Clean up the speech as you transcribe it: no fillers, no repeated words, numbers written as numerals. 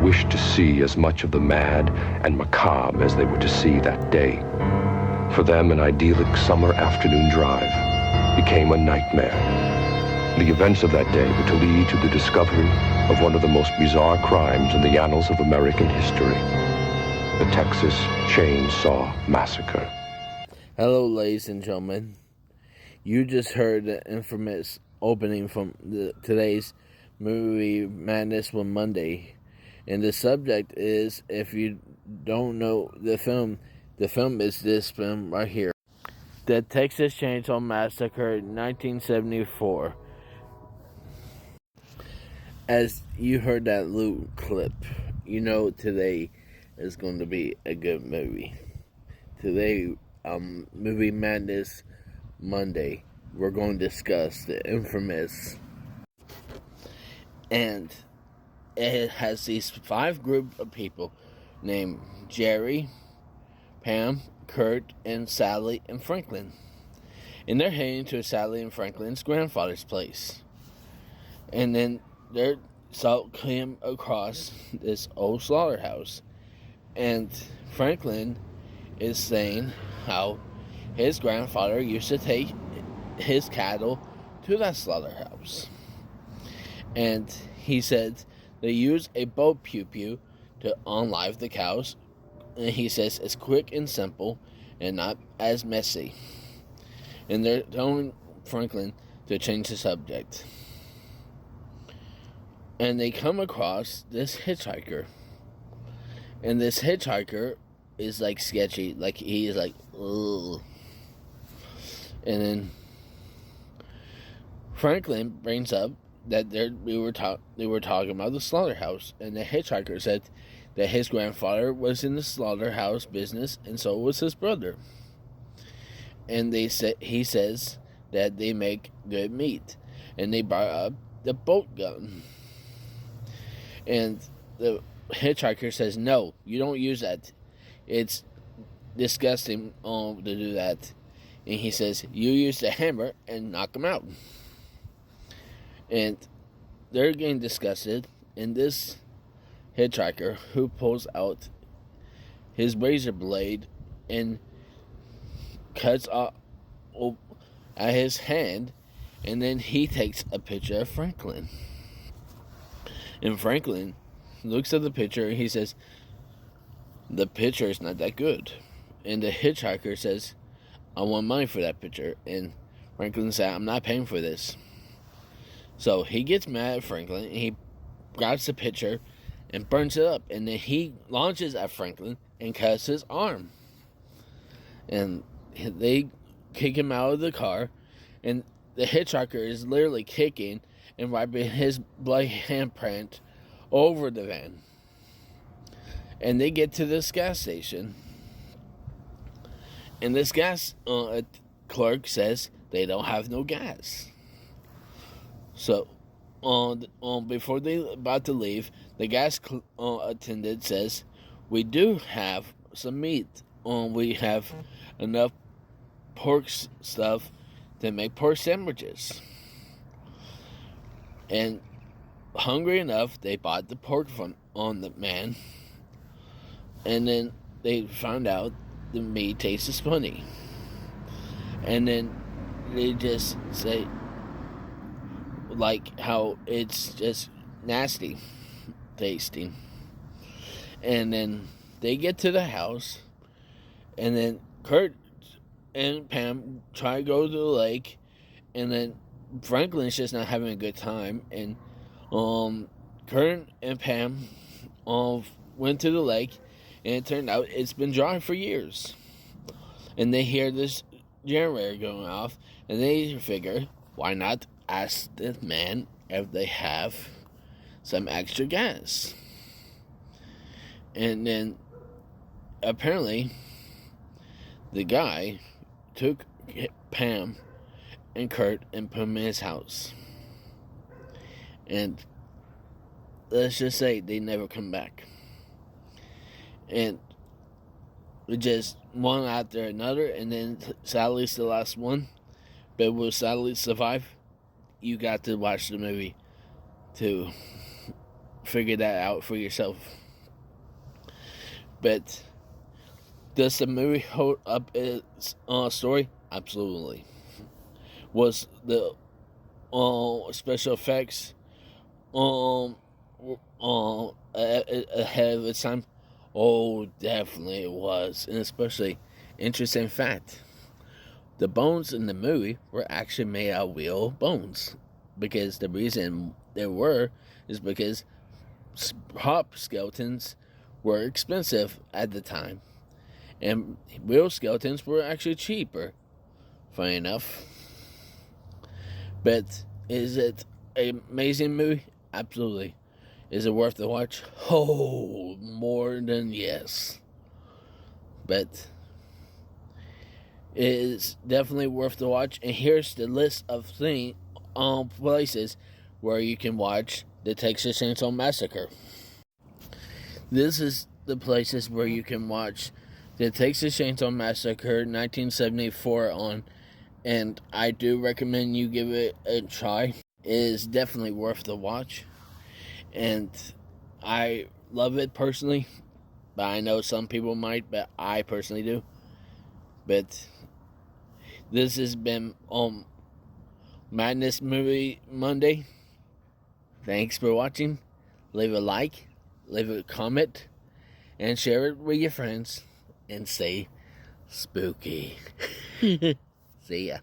wished to see as much of the mad and macabre as they were to see that day. For them, an idyllic summer afternoon drive became a nightmare. The events of that day were to lead to the discovery of one of the most bizarre crimes in the annals of American history, the Texas Chainsaw Massacre. Hello, ladies and gentlemen. You just heard the infamous opening from today's movie Madness One Monday. And the subject is, if you don't know the film is this film right here. The Texas Chainsaw Massacre, 1974. As you heard that little clip, you know today is going to be a good movie. Today, Movie Madness Monday, we're going to discuss the infamous, and it has these 5 group of people named Jerry, Pam, Kurt, and Sally and Franklin. And they're heading to Sally and Franklin's grandfather's place. And then they came across this old slaughterhouse. And Franklin is saying how his grandfather used to take his cattle to that slaughterhouse. And he said they use a boat pew-pew to unlive the cows. And he says it's quick and simple and not as messy. And they're telling Franklin to change the subject. And they come across this hitchhiker. And this hitchhiker is like sketchy. Like he is like, ugh. And then Franklin brings up that they were talking about the slaughterhouse. And the hitchhiker said that his grandfather was in the slaughterhouse business, and so was his brother. And he says that they make good meat, and they brought up the boat gun. And the hitchhiker says, "No, you don't use that. It's disgusting to do that." And he says, "You use the hammer and knock him out." And they're getting disgusted, and this hitchhiker who pulls out his razor blade and cuts off at his hand, and then he takes a picture of Franklin. And Franklin looks at the picture and he says, "The picture is not that good." And the hitchhiker says, "I want money for that picture." And Franklin said, "I'm not paying for this." So he gets mad at Franklin, and he grabs the picture and burns it up. And then he launches at Franklin and cuts his arm. And they kick him out of the car, and the hitchhiker is literally kicking and wiping his bloody handprint over the van. And they get to this gas station, and this gas clerk says they don't have no gas. So, before they about to leave, the gas attendant says, "We do have some meat. We have enough pork stuff to make pork sandwiches." And hungry enough, they bought the pork from the man. And then they found out the meat tastes funny. And then they just say, like, how it's just nasty tasting. And then they get to the house, and then Kurt and Pam try to go to the lake, and then Franklin's just not having a good time. And Kurt and Pam went to the lake, and it turned out it's been dry for years. And they hear this generator going off, and they figure, why not ask the man if they have some extra gas? And then apparently the guy took Pam and Kurt and put them in his house. And let's just say they never come back. And just one after another, and then Sally's the last one. But will Sally survive? You got to watch the movie to figure that out for yourself. But does the movie hold up its story? Absolutely. Was the special effects ahead of its time? Oh, definitely it was. And especially, interesting fact, the bones in the movie were actually made out of real bones. Because the reason they were is because prop skeletons were expensive at the time. And real skeletons were actually cheaper, funny enough. But is it an amazing movie? Absolutely. Is it worth the watch? Oh, more than yes. But it is definitely worth the watch. And here's the list of places where you can watch the Texas Chainsaw Massacre. This is the places where you can watch the Texas Chainsaw Massacre 1974 on, and I do recommend you give it a try. It is definitely worth the watch, and I love it personally, but I know some people might, but I personally do. But this has been Madness Movie Monday. Thanks for watching. Leave a like, leave a comment, and share it with your friends. And stay spooky. See ya.